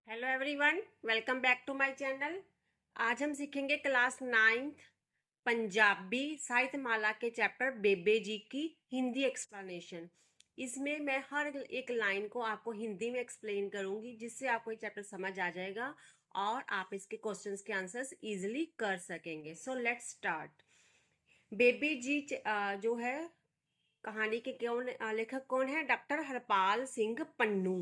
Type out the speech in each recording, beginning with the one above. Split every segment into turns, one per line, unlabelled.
Hello everyone, welcome back to my channel. आज हम सीखेंगे क्लास 9th पंजाबी साहित्य माला के चैप्टर बेबे जी की हिंदी एक्सप्लेनेशन। इसमें मैं हर एक लाइन को आपको हिंदी में एक्सप्लेन करूंगी, जिससे आपको ये चैप्टर समझ आ जाएगा और आप इसके क्वेश्चंस के आंसर्स इजीली कर सकेंगे। So let's start. बेबे जी जो है कहानी के लेखक कौन है? डॉक्टर हरपाल सिंह पन्नू।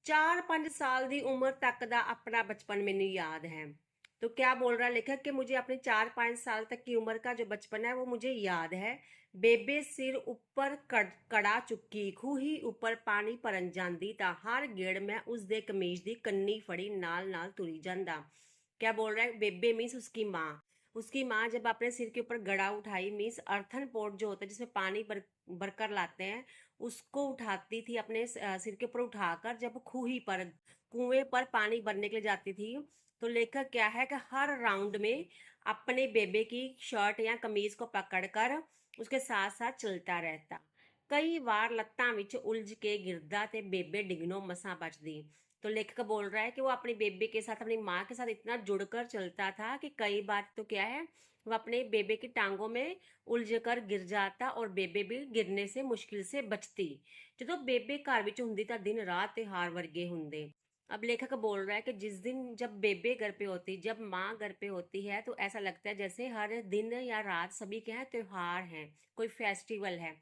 4-5 साल ਦੀ उम्र तक ਦਾ अपना बचपन मैंने याद है। तो क्या बोल रहा है लेखक कि मुझे अपने 4-5 साल तक की उम्र का जो बचपन है वो मुझे याद है। बेबे सिर ऊपर कड़ा चुकी खूही ऊपर पानी भरन जांदी ता हर गेड़ मैं उसदे कमीज दी कन्नी फड़ी नाल नाल तुरी जांदा। क्या बोल रहा है? बेबे मीन्स उसकी माँ। उसकी माँ जब अपने सिर के ऊपर गड़ा उठाई, मीन्स अर्थन पोट जो होता है जिसमें पानी भरकर लाते हैं, उसको उठाती थी अपने सिर के ऊपर उठाकर, जब खूही पर कुएं पर पानी भरने के लिए जाती थी। तो लेखक क्या है कि हर राउंड में अपने बेबे की शर्ट या कमीज को पकड़कर उसके साथ साथ चलता रहता। कई बार लत्तां विच उलझ के गिरदा ते बेबे डिगनों मसां बचदी। तो लेखक बोल रहा है कि वो अपनी बेबे के साथ, अपनी माँ के साथ इतना जुड़कर चलता था कि कई बार तो क्या है, वो अपने बेबे की टांगों में उलझकर गिर जाता और बेबे भी गिरने से मुश्किल से बचती। ਜਦੋਂ ਬੇਬੇ ਘਰ ਵਿੱਚ ਹੁੰਦੀ ਤਾਂ दिन रात त्योहार वर्गे ਹੁੰਦੇ। अब लेखक बोल रहा है कि जिस दिन जब बेबे घर पे होती, जब माँ घर पे होती है, तो ऐसा लगता है जैसे हर दिन या रात सभी के यहाँ त्योहार हैं, कोई फेस्टिवल है।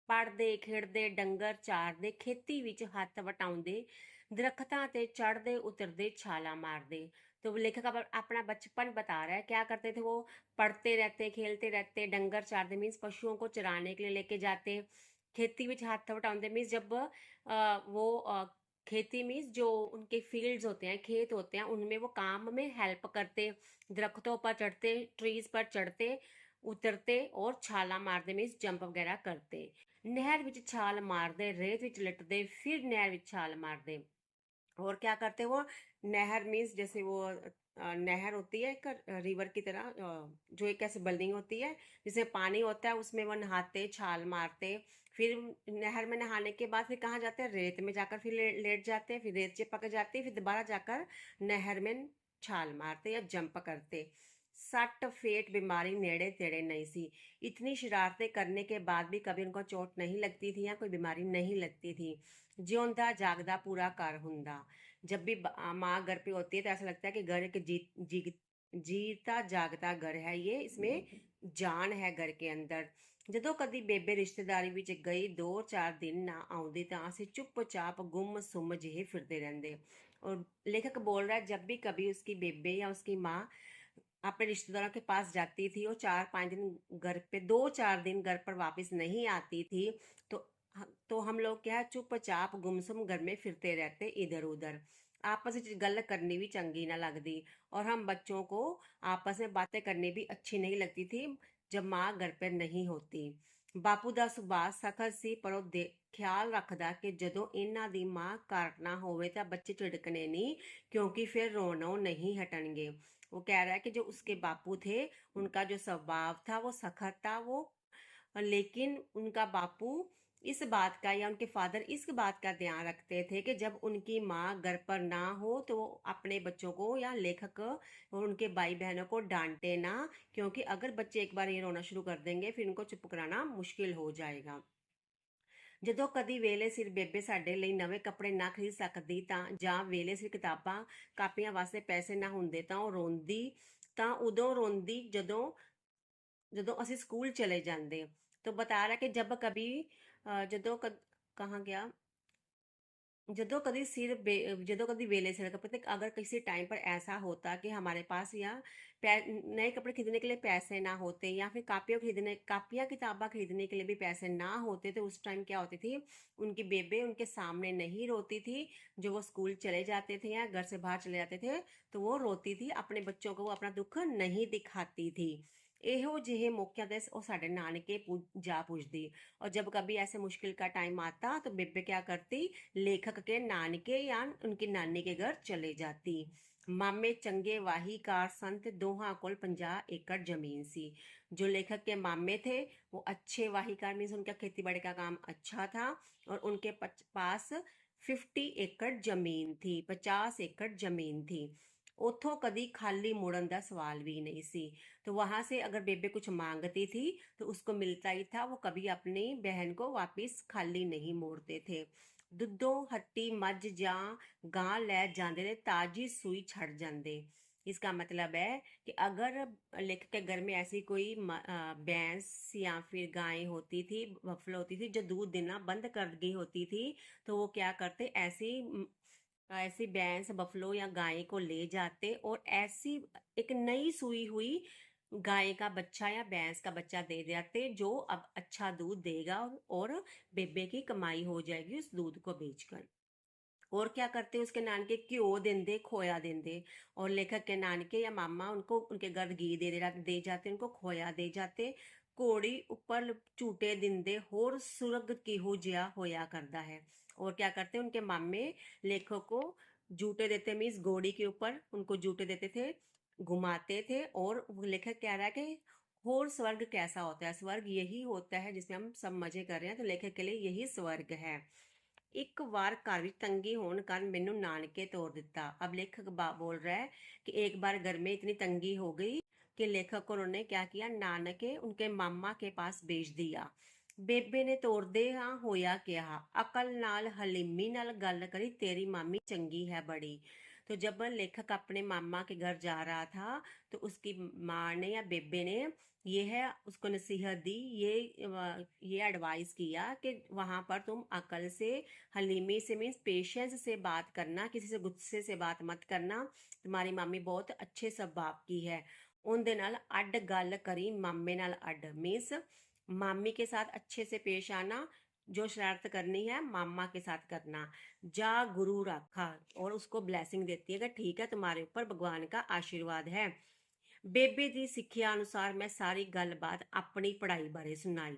पढ़दे खੇਡਦੇ ਡੰਗਰ ਚਾਰਦੇ खेती ਵਿੱਚ ਹੱਥ ਵਟਾਉਂਦੇ दरख्तां ते चढ़दे उतरदे छाला मारदे। तो लेखक अपना बचपन बता रहा है। क्या करते थे वो? पढ़ते रहते, खेलते रहते, डंगर चारते मीन्स पशुओं को चराने के लिए लेके जाते, खेती में हाथ वटाउंदे मीन्स जब वो खेती मीन्स जो उनके फील्ड्स होते हैं, खेत होते हैं, उनमें वो काम में हेल्प करते, दरख्तों पर चढ़ते, ट्रीज पर चढ़ते उतरते और छाला मारते मीन्स जंप वगैरह करते। नहर विच छाल मारते, रेत विच लिटते, फिर नहर विच छाल मारते। और क्या करते हैं वो? नहर मीन्स जैसे वो नहर होती है एक रिवर की तरह, जो एक ऐसी बिल्डिंग होती है जिसमें पानी होता है, उसमें वो नहाते, छाल मारते। फिर नहर में नहाने के बाद फिर कहाँ जाते हैं? रेत में जाकर फिर लेट जाते हैं, फिर रेत चिपक जाती है, फिर दोबारा जाकर नहर में छाल मारते या जंप करते। सट फेट बीमारी नेड़े तेड़े नहीं सी। इतनी शरारतें करने के बाद भी कभी उनको चोट नहीं लगती थी या कोई बीमारी नहीं लगती थी। जिਉਂਦਾ जागदा पूरा घर हुंदा। जब भी माँ घर पे होती है तो ऐसा लगता है कि घर एक जीता जागता घर है ये, इसमें जान है घर के अंदर। ਜਦੋਂ ਕਦੀ ਬੇਬੇ ਰਿਸ਼ਤੇਦਾਰੀ ਵਿੱਚ ਗਈ 2-4 दिन ना आउंदी ਤਾਂ ਅਸੀਂ चुपचाप गुम सुम ਜਿਹੇ फिरते रहंदे। और लेखक बोल रहा है जब भी कभी उसकी बेबे या उसकी माँ अपने रिश्तेदारों के पास जाती थी और 4-5 दिन घर पे, 2-4 दिन घर पर वापस नहीं आती थी, तो तो हम लोग क्या है, चुपचाप गुमसुम घर में फिरते रहते इधर उधर। आपस में गल करनी भी चंगी ना लगती, और हम बच्चों को आपस में बातें करनी भी अच्छी नहीं लगती थी जब माँ घर पर नहीं होती। ਬਾਪੂ ਦਾ ਸੁਭਾਅ ਸਖਤ ਸੀ, ਪਰ ਉਹ ਖਿਆਲ ਰੱਖਦਾ ਕਿ ਜਦੋਂ ਇਹਨਾਂ ਦੀ ਮਾਂ ਘਰ ਨਾ ਹੋਵੇ ਤਾਂ ਬੱਚੇ ਝਿੜਕਣੇ नहीं, क्योंकि फिर रोना नहीं हटनगे। वो कह रहा है कि जो उसके बापू थे, उनका जो स्वभाव था वो सख्त था, वो लेकिन उनका बापू इस बात का, या उनके फादर इस बात का ध्यान रखते थे कि जब उनकी माँ घर पर ना हो तो वो अपने बच्चों को या लेखक और उनके भाई बहनों को डांटे ना, क्योंकि अगर बच्चे एक बार ये रोना शुरू कर देंगे फिर उनको चुप कराना मुश्किल हो जाएगा। ਜਦੋਂ ਕਦੀ ਵੇਲੇ ਸਿਰ ਬੇਬੇ ਸਾਡੇ ਲਈ ਨਵੇਂ ਕੱਪੜੇ ਨਾ ਖਰੀਦ ਸਕਦੀ ਤਾਂ, ਜਾਂ ਵੇਲੇ ਸਿਰ ਕਿਤਾਬਾਂ ਕਾਪੀਆਂ ਵਾਸਤੇ ਪੈਸੇ ਨਾ ਹੁੰਦੇ ਤਾਂ ਉਹ ਰੋਂਦੀ, ਤਾਂ ਉਦੋਂ ਰੋਂਦੀ ਜਦੋਂ ਜਦੋਂ ਅਸੀਂ ਸਕੂਲ ਚਲੇ ਜਾਂਦੇ। तो बता रहा है कि जब कभी ਜਦੋਂ कहाँ गया, ਜਦੋਂ कभी सिर ਜਦੋਂ कभी वेले सिर कपड़े, अगर किसी टाइम पर ऐसा होता कि हमारे पास या नए कपड़े खरीदने के लिए पैसे ना होते, या फिर कापियाँ किताबा खरीदने के लिए भी पैसे ना होते, तो उस टाइम क्या होती थी, उनकी बेबे उनके सामने नहीं रोती थी। जो वो स्कूल चले जाते थे या घर से बाहर चले जाते थे तो वो रोती थी, अपने बच्चों को वो अपना दुख नहीं दिखाती थी। ਇਹੋ ਜਿਹੇ मौक़ों ਤੇ ਉਹ ਸਾਡੇ नानके जा पूछती। और जब कभी ऐसे मुश्किल का टाइम आता तो बेबे क्या करती, लेखक के नानके या उनकी नानी के घर चले जाती। मामे चंगे वाहीकार संत दोहां कोल 50 एकड़ जमीन सी। जो लेखक के मामे थे वो अच्छे वाहीकार मीन्स उनका खेती बाड़ी का काम अच्छा था, और उनके पास 50 ਏਕੜ ਜ਼ਮੀਨ ਥੀ, 50 ਏਕੜ ਜ਼ਮੀਨ थी। उथों कभी खाली मुड़न का सवाल भी नहीं सी। तो वहां से अगर बेबे कुछ मांगती थी तो उसको मिलता ही था। वो कभी अपनी बहन को वापस खाली नहीं मोड़ते थे। दुद्धों हट्टी मझ ਜਾਂ ਗਾਂ ਲੈ ਜਾਂਦੇ ਨੇ ताजी सूई छड़ जाते। इसका मतलब है कि अगर लेखक के घर में ऐसी कोई भैंस या फिर गाय होती थी, बफलो होती थी जो दूध देना बंद कर गई होती थी, तो वो क्या करते, ऐसी ऐसी भैंस बफलो या गाय को ले जाते और ऐसी एक नई सुई हुई गाय का बच्चा या भैंस का बच्चा दे जाते जो अब अच्छा दूध देगा और बेबे की कमाई हो जाएगी उस दूध को बेचकर। और क्या करते उसके नानके घ्यो देंदे, खोया देंदे। और लेखक के नानके या मामा उनको उनके घर घी दे जाते, उनको खोया दे जाते। घोड़ी ऊपर झूटे दिंदे होर सुरग किहू जिहा होया करदा है। और क्या करते उनके मामे लेखक को जूते देते, मीन्स घोड़ी के ऊपर उनको जूते देते थे, घुमाते थे। और लेखक कह रहा है कि और स्वर्ग कैसा होता है, स्वर्ग यही होता है जिसमें हम सब मजे कर रहे हैं। तो लेखक के लिए यही स्वर्ग है। एक बार घर ਵਿੱਚ तंगी होने कारण मैनू नानके तोड़ दिता। अब लेखक बोल रहा है कि एक बार घर में इतनी तंगी हो गई कि लेखक को उन्होंने क्या किया, नानके उनके मामा के पास भेज दिया। बेबे ने तोड़दे हाँ होया कहा, अकल नाल हलीमी नाल गल करी, तेरी मामी चंगी है बड़ी। तो जब लेखक अपने मामा के घर जा रहा था तो उसकी माँ ने या बेबे ने ये है उसको नसीहत दी, ये एडवाइस किया कि वहाँ पर तुम अकल से, हलीमी से मीन्स पेशेंस से बात करना, किसी से गुस्से से बात मत करना। तुम्हारी मामी बहुत अच्छे स्वभाव की है। उनदे नाल अड गल करी, मामे नाल अड मीन्स मामी के साथ अच्छे से पेश आना, जो शरारत करनी है मामा के साथ करना। जा गुरु रखा, और उसको ब्लेसिंग देती है कि ठीक है तुम्हारे ऊपर भगवान का आशीर्वाद है। बेबे की सिक्ख्या अनुसार मैं सारी गलबात अपनी पढ़ाई बारे सुनाई।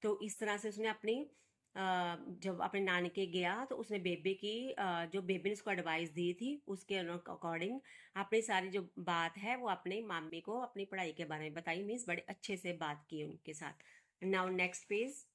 तो इस तरह से उसने अपनी जब अपने नानके गया तो उसने बेबे की जो बेबे ने उसको एडवाइस दी थी उसके अकॉर्डिंग अपनी सारी जो बात है वो अपने मामी को अपनी पढ़ाई के बारे में बताई। मीन्स बड़े अच्छे से बात की उनके साथ। Now next page.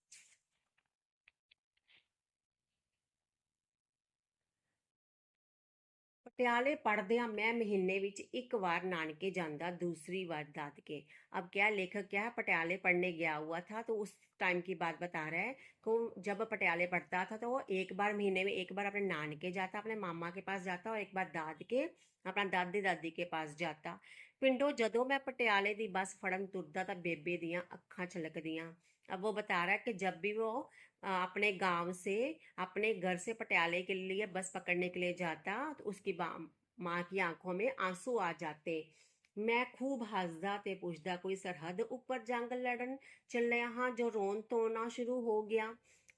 पटियाले पढ़दिया मैं महीने विच एक बार नानके जांदा, दूसरी बार दादके। अब क्या लेखक क्या है, पटियाले पढ़ने गया हुआ था तो उस टाइम की बात बता रहा है कि जब पटियाले पढ़ता था तो वो एक बार महीने में एक बार अपने नानके जाता, अपने मामा के पास जाता, और एक बार दादके अपना दादी दादी के पास जाता। पिंडों जदों मैं पटियाले दी बस फड़न तुरदा तां बेबे दियां अखां छलकदियां। अब वो बता रहा है कि जब भी वो अपने गांव से अपने घर से पटियाले के लिए बस पकड़ने के लिए जाता तो उसकी माँ की आंखों में आंसू आ जाते। मैं खूब हसदा ते पुछदा कोई सरहद ऊपर जंग लड़न चलिया हाँ जो रोन धोना शुरू हो गया।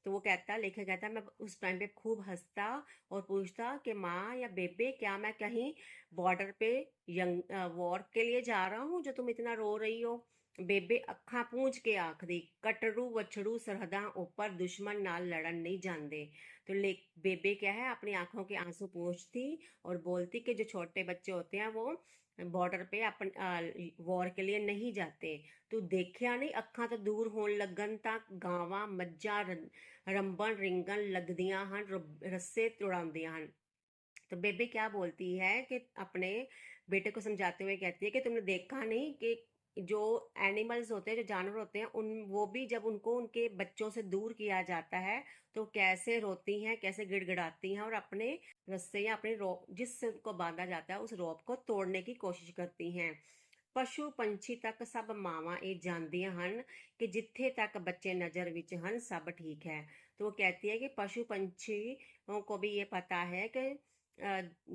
तो वो कहता, लेखक कहता, मैं उस टाइम पे खूब हंसता और पूछता कि माँ या बेबे क्या मैं कहीं बॉर्डर पे यंग वॉर के लिए जा रहा हूँ जो तुम इतना रो रही हो। बेबे अखा पूंझ के आखदी, कटरू वछड़ू सरहदा ऊपर दुश्मन नाल लड़न नहीं जाते। तो ले बेबे क्या है अपनी आंखों के आंसू पोंछती और बोलती कि जो छोटे बच्चे होते हैं वो बॉर्डर पे अपन वॉर के लिए नहीं जाते। तू देखिया नहीं अखा तो दूर होन लगन तक गावां मज्जा रंबन रिंगन लगदियां हन, रस्से तुड़ाउंदियां हन। तो बेबे क्या बोलती है कि अपने बेटे को समझाते हुए कहती है कि तुमने देखा नहीं कि जो एनिमल्स होते हैं, जो जानवर होते हैं, उन वो भी जब उनको उनके बच्चों से दूर किया जाता है तो कैसे रोती हैं, कैसे गिड़गिड़ाती हैं और अपने रस्से या अपने रोप जिससे उनको बांधा जाता है उस रोप को तोड़ने की कोशिश करती हैं। पशु पंछी तक सब मावां ये जानदियां हन कि जिथे तक बच्चे नज़र विच हन सब ठीक है। तो वो कहती है कि पशु पंछियों को भी ये पता है कि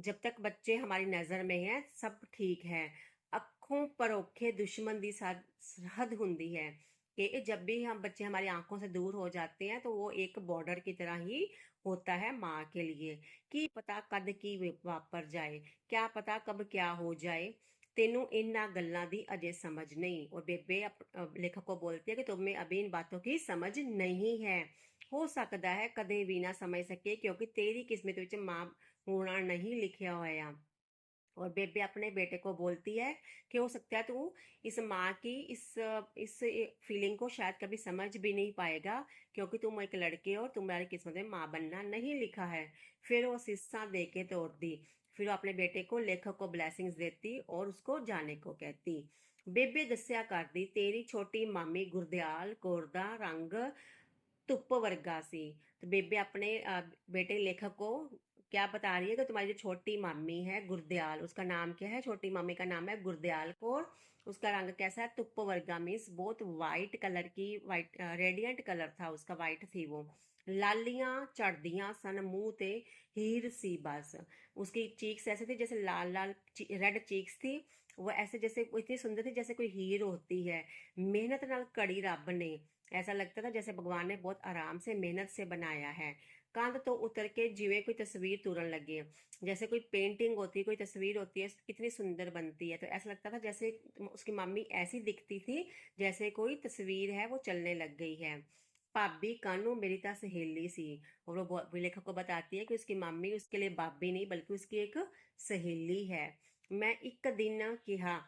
जब तक बच्चे हमारी नज़र में हैं सब ठीक है। अखों परोखे दुश्मन दी सरहद हुंदी है कि जब भी हम बच्चे हमारी आंखों से दूर हो जाते हैं तो वो एक बॉर्डर की तरह ही होता है माँ के लिए। की पता कद की वापर जाए, क्या पता कब क्या हो जाए, तेनू इन्ना गल्लां दी अजे समझ नहीं। और बेबे लेखक को बोलती है कि तुम्हें अभी इन बातों की समझ नहीं है। हो सकता है कदे भी ना समझ सके क्योंकि तेरी किस्मत विच मां होना नहीं लिखिया होया। और बेबे अपने बेटे को बोलती है कि हो सकता है तू इस माँ की इस फीलिंग को शायद कभी समझ भी नहीं पाएगा, क्योंकि तुम एक लड़के हो और तुम्हारी किस्मत में माँ बनना नहीं लिखा है। फिर वो सिस्सा दे के तोड़ दी। फिर वो अपने बेटे को लेखक को ब्लेसिंग्स देती और उसको जाने को कहती। बेबे दस्या कर दी तेरी छोटी मामी गुरदयाल कौर दा रंग धुप वर्गा सी। तो बेबे अपने बेटे लेखक को क्या बता रही है कि तुम्हारी जो छोटी मामी है गुरदयाल, उसका नाम क्या है, छोटी मामी का नाम है गुरदयाल कौर। उसका रंग कैसा है, धुप वर्गा, मीन्स बहुत वाइट कलर की, वाइट रेडियंट कलर था उसका, वाइट थी वो। लालियां चढ़दियां सन मुंह ते हीर सी बस। उसकी चीक्स ऐसे थी जैसे लाल लाल रेड चीक्स थी। वो ऐसे जैसे वो इतनी सुंदर थी जैसे कोई हीर होती है। मेहनत नाल कड़ी रब ने, ऐसा लगता था जैसे भगवान ने बहुत आराम से मेहनत से बनाया है। कंध तो उतर के जिवें कोई तस्वीर तुरन लगे, जैसे कोई पेंटिंग होती है, कोई तस्वीर होती है, कितनी सुंदर बनती है। तो ऐसा लगता था जैसे उसकी मम्मी ऐसी दिखती थी जैसे कोई तस्वीर है वो चलने लग गई है। भाभी कानू मेरी ता सहेली सी। और वो लेखक को बताती है कि उसकी मम्मी उसके लिए भाभी नहीं बल्कि उसकी एक सहेली है। मैं एक दिन कहा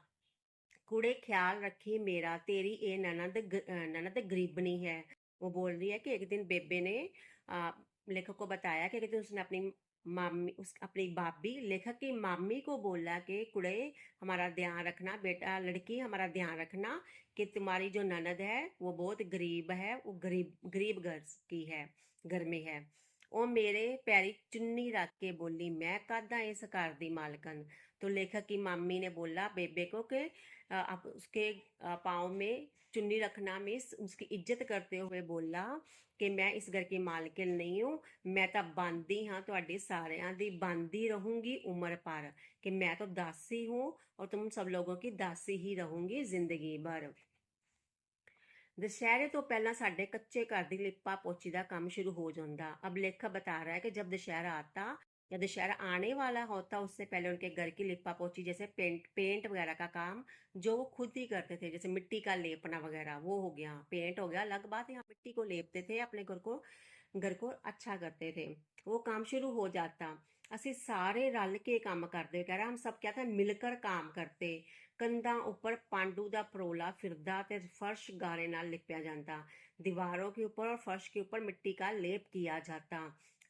कुड़े ख्याल रखी मेरा तेरी ये ननद गरीबनी है। वो बोल रही है कि एक दिन बेबे ने आ, लेखक को बताया कि एक दिन उसने अपनी मामी उस अपनी भाभी लेखक की मामी को बोला कि कुड़े हमारा ध्यान रखना, बेटा लड़की हमारा ध्यान रखना कि तुम्हारी जो ननद है वो बहुत गरीब है, वो गरीब गरीब घर की है, घर में है। ਉਹ मेरे पैरी चुन्नी रख के बोली मैं कादा इस घर दी मालकन। तो लेखक की मामी ने बोला बेबे को कि आप उसके पाँव में चुन्नी रखना, मीन्स उसकी इज्जत करते हुए बोला कि मैं इस घर की मालकिन नहीं हूँ, मैं तो बांदी हाँ, ਤੁਹਾਡੀ सारियां दी बांदी रहूंगी उम्र पर, कि मैं तो दासी हूँ और तुम सब लोगों की दासी ही रहूंगी जिंदगी भर। दशहरे तो पहला साढ़े कच्चे घर की लिपा पोची का काम शुरू हो जाता। अब लेखक बता रहा है कि जब दशहरा आता या दशहरा आने वाला होता उससे पहले उनके घर की लिपा पोची, जैसे पेंट पेंट वगैरह का काम जो वो खुद ही करते थे, जैसे मिट्टी का लेपना वगैरह वो हो गया, पेंट हो गया अलग बात, यहाँ मिट्टी को लेपते थे अपने घर को अच्छा करते थे। वो काम शुरू हो जाता। ਅਸੀਂ ਸਾਰੇ ਰਲ ਕੇ ਕੰਮ ਕਰਦੇ, ਕਹਿ ਰਹਾ हम सब क्या था मिलकर काम करते। ਕੰਧਾਂ ਉੱਪਰ ਪਾਂਡੂ ਦਾ ਪਰੋਲਾ ਫਿਰਦਾ ਤੇ फर्श गारे नाल लिपया जाता। दीवारों के ऊपर और फर्श के ऊपर मिट्टी का लेप किया जाता।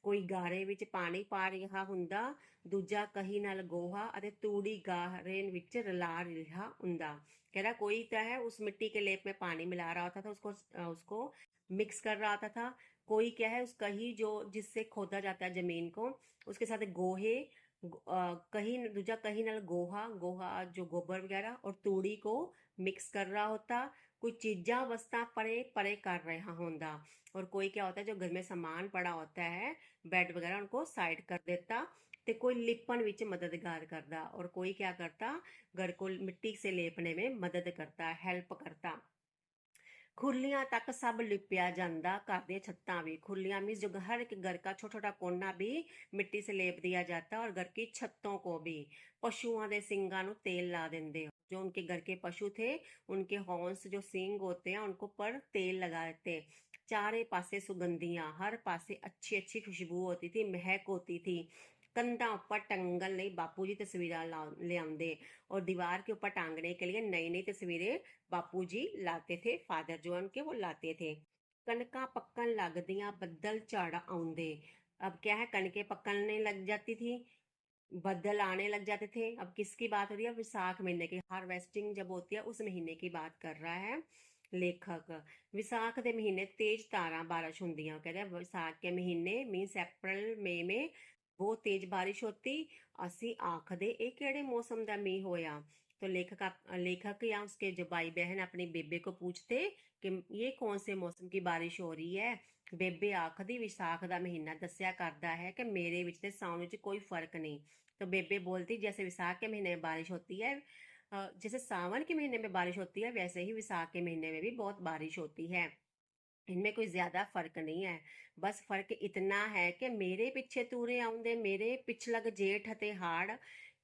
कोई गारे ਵਿੱਚ ਪਾਣੀ ਪਾ ਰਿਹਾ ਹੁੰਦਾ, ਦੂਜਾ ਕਹੀ ਨਾਲ ਗੋਹਾ ਅਤੇ ਤੂੜੀ गारे ਵਿੱਚ रला ਰਿਹਾ ਹੁੰਦਾ। कह रहा कोई तो है उस मिट्टी के लेप में पानी मिला रहा होता था, उसको मिक्स कर रहा होता था। कोई क्या है उस कही जो जिससे खोदा जाता है जमीन को, उसके साथ गोहे कहीं दूजा कहीं नाल गोहा गोहा जो गोबर वगैरह और तूड़ी को मिक्स कर रहा होता। कोई चीज़ा वस्तां परे परे कर रहा होता। और कोई क्या होता है जो घर में सामान पड़ा होता है, बेड वगैरह, उनको साइड कर देता। तो कोई लिपन विच मददगार करता और कोई क्या करता, घर को मिट्टी से लेपने में मदद करता, हेल्प करता। खुरलियां तक सब लिपया जाता, घर दी छत्तां भी खुरलियां मीन्स जो हर एक घर का छोटा छोटा कोना भी मिट्टी से लेप दिया जाता और घर की छतों को भी। पशुओं के सिंगां नु तेल ला देंगे, जो उनके घर के पशु थे उनके हॉर्न्स जो सींग होते हैं उनको पर तेल लगा देते। चारे पासे सुगंधियां, हर पासे अच्छी अच्छी खुशबू होती थी, महक होती थी। कंधा ऊपर टंगन ਲਈ बापू जी तस्वीर ले आंदे और दीवार के ऊपर टांगने के लिए नई नई तस्वीरें बापू जी लाते थे, फादर जो उनके वो लाते थे। कनका पक्कन लगदियां बदल झाड़ आउंदे। अब क्या है, कनके पकने लग जाती थी, बदल आने लग जाते थे। अब किसकी बात हो रही है, विसाख महीने की हार्वेस्टिंग जब होती है उस महीने की बात कर रहा है लेखक। विसाख के महीने तेज तारा बारिश होंदियां, कहते हैं विसाख के महीने मीन्स अप्रैल मई में बहुत तेज बारिश होती। असी आखदे ये केड़े मौसम का मीह होया। तो लेखक या उसके जो भाई बहन अपनी बेबे को पूछते कि ये कौन से मौसम की बारिश हो रही है। बेबे आखदी विसाख का महीना दस्या करदा है कि मेरे विच ते साउन विच कोई फर्क नहीं। तो बेबे बोलती जैसे विसाख के महीने में बारिश होती है, जैसे सावन के महीने में बारिश होती है, वैसे ही विसाख के महीने में भी बहुत बारिश होती है। इनमें कोई ज्यादा फर्क नहीं है। बस फर्क इतना है कि मेरे पिछे तूरे आउंदे मेरे पिछलग जेठ ते हाड़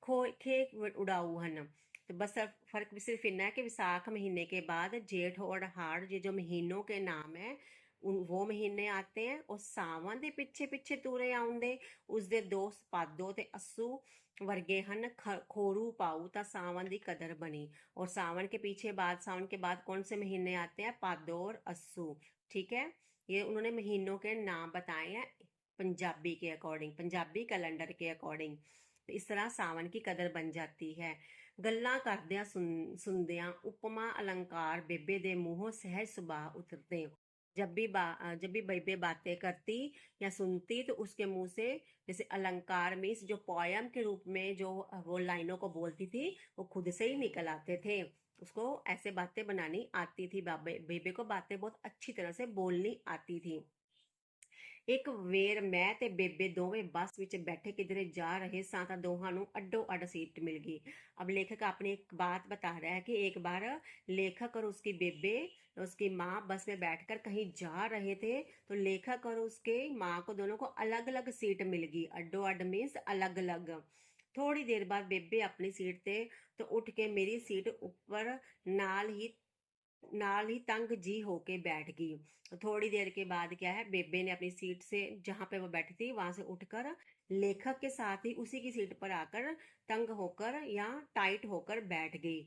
खो खे उड़ाऊ हन। तो बस फर्क सिर्फ इतना है कि विसाख महीने के बाद जेठ और हाड़ ये जो महीनों के नाम है वो ਮਹੀਨੇ ਆਤੇ हैं और ਸਾਵਣ ਦੇ ਪਿੱਛੇ ਪਿੱਛੇ ਤੁਰੇ ਆਉਂਦੇ ਉਸਦੇ ਦੋਸਤ ਭਾਦੋ ਤੇ ਅੱਸੂ वर्गे हन खोरू पाऊ ता सावन की कदर बनी। और सावन के पीछे सावन के बाद कौन से महीने आते हैं, भादो और अस्सू। ठीक है, ये उन्होंने महीनों के नाम बताए हैं पंजाबी के अकॉर्डिंग, पंजाबी कैलेंडर के अकॉर्डिंग। तो इस तरह सावन की कदर बन जाती है। गल्लां करदियां सुनदियां उपमा अलंकार बेबे दे मुंहों सहज सुभाव उतरते। जब भी बेबे बातें करती या सुनती तो उसके मुंह से जैसे अलंकार मीन्स जो पोयम के रूप में जो वो लाइनों को बोलती थी वो खुद से ही निकल आते थे। उसको ऐसे बातें बनानी आती थी, बेबे को बातें बहुत अच्छी तरह से बोलनी आती थी। एक वेर मैं ते बेबे दोवें बस विच बैठे किधरे जा रहे सां तां दोहां नूं अड्डो अड्ड सीट मिल गई। अब लेखक अपनी एक बात बता रहा है कि एक बार लेखक और उसकी बेबे, उसकी माँ बस में बैठकर कहीं जा रहे थे तो लेखक और उसके माँ को दोनों को अलग अलग सीट मिल गई। अड्डो अड्ड मीन्स अलग अलग। थोड़ी देर बाद बेबे अपनी सीट ते तो उठ के मेरी सीट ऊपर नाल ही तंग जी होके बैठ गई। तो थोड़ी देर के बाद क्या है, बेबे ने अपनी सीट से जहां पे वो बैठी थी वहां से उठकर लेखक के साथ ही उसी की सीट पर आकर तंग होकर या टाइट होकर बैठ गई।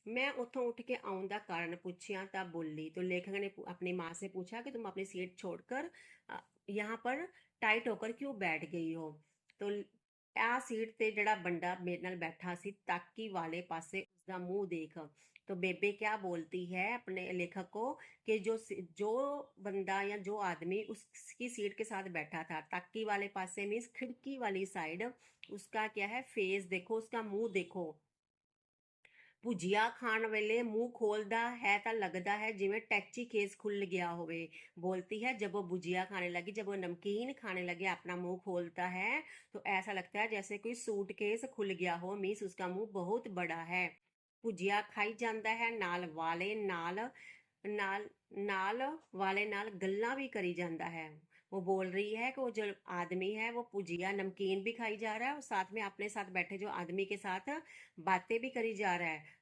मैं उतों उठ के आउण दा कारण पूछिया तब बोली तो लेखक ने अपनी माँ से पूछा कि तुम अपनी सीट छोड़कर यहाँ पर टाइट होकर क्यों बैठ गई हो। तो आ सीट ते जड़ा बंदा मेरे नाल बैठा सी ताकी वाले पासे उसका मुंह देख। तो बेबे क्या बोलती है अपने लेखक को कि जो बंदा या जो आदमी उसकी सीट के साथ बैठा था ताकी वाले पासे मीन्स खिड़की वाली साइड, उसका क्या है फेस देखो, उसका मुंह देखो। ਭੁਜੀਆ ਖਾਣ ਵੇਲੇ मुंह खोलता है तो लगता है जिवें टैची केस खुल गया होवे। बोलती है जब वो भुजिया खाने लगी, जब वो नमकीन खाने लगे अपना मुंह खोलता है तो ऐसा लगता है जैसे कोई सूटकेस खुल गया हो, मीन्स उसका मुंह बहुत बड़ा है। भुजिया खाई जाता है नाल वाले नाल नाल वाले नाल गल्लां भी करी जाता है। वो बोल रही है कि वो जो आदमी है वो भुजिया नमकीन भी खाई जा रहा है और साथ में अपने साथ बैठे जो आदमी के साथ बातें भी करी जा रहा है,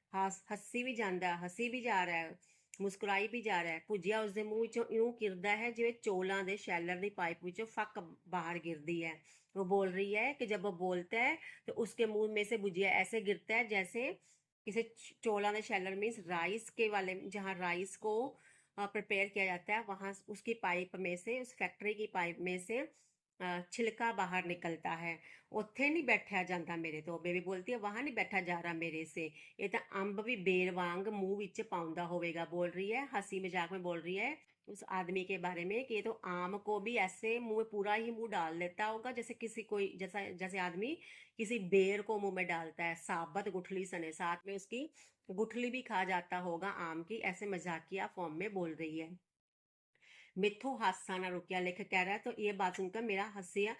हंसी भी जाता है, हंसी भी जा रहा है, मुस्कुराई भी जा रहा है। भुजिया उसके मुंह विचों यूं गिरदा है जिवें चौलां दे शैलर दी पाइप विचों फक बाहर गिरदी है। वो बोल रही है कि जब वो बोलता है तो उसके मुंह में से भुजिया ऐसे गिरता है जैसे किसी चौलां दे शैलर मीन्स राइस के वाले, जहाँ राइस को प्रिपेयर किया जाता है वहाँ उसकी पाइप में से, उस फैक्ट्री की पाइप में से छिलका बाहर निकलता है। उत्थे नहीं बैठा जाता मेरे तो, बेबी बोलती है वहां नहीं बैठा जा रहा मेरे से, ये तो अंब भी बेर वांग मुंह विच पाउंदा होवेगा। बोल रही है, हंसी मजाक में बोल रही है उस आदमी के बारे में कि ये तो आम को भी ऐसे मुंह में पूरा ही मुंह डाल लेता होगा जैसे किसी कोई जैसा जैसे आदमी किसी बेर को मुंह में डालता है साबत गुठली सने, साथ में उसकी गुठली भी खा जाता होगा आम की, ऐसे मजाकिया फॉर्म में बोल रही है। मिथो हासा ना रुकिया, लेखक कह रहा है तो ये बात सुनकर मेरा हंसिया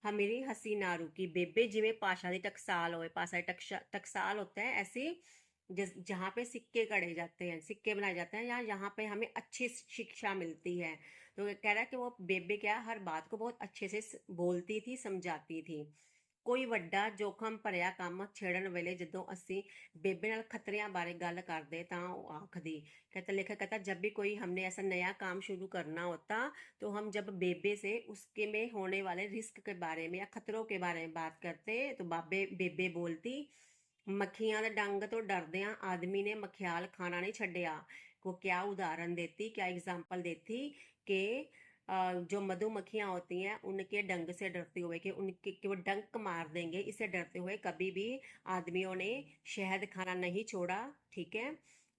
मेरी हंसी ना रुकी। बेबे जिमें पाशा दी टकसाल होए, पाशा दी टकसाल होता है ऐसे जहाँ पे सिक्के गढ़े जाते हैं, सिक्के बनाए जाते हैं, या यहाँ पे हमें अच्छी शिक्षा मिलती है। तो कह रहा है कि वो बेबे क्या हर बात को बहुत अच्छे से बोलती थी, समझाती थी। ਕੋਈ ਵੱਡਾ ਜੋਖਮ ਭਰਿਆ ਕੰਮ ਛੇੜਨ ਵੇਲੇ ਜਦੋਂ ਅਸੀਂ बेबे नाल खतरियां बारे गल करते ता आखदी, कहता लेखक कहता जब भी कोई हमने ऐसा नया काम शुरू करना होता तो हम जब बेबे से उसके में होने वाले रिस्क के बारे में या खतरों के बारे में बात करते तो बेबे बोलती मक्खियां दे डंग तो डरदियां आदमी ने मखियाल खाना नहीं छड्डिया। को क्या उदाहरण देती, क्या एग्जाम्पल देती कि जो मधुमक्खियां होती हैं उनके डंग से डरते हुए कि उनके कि वो डंक मार देंगे, इससे डरते हुए कभी भी आदमियों ने शहद खाना नहीं छोड़ा। ठीक है,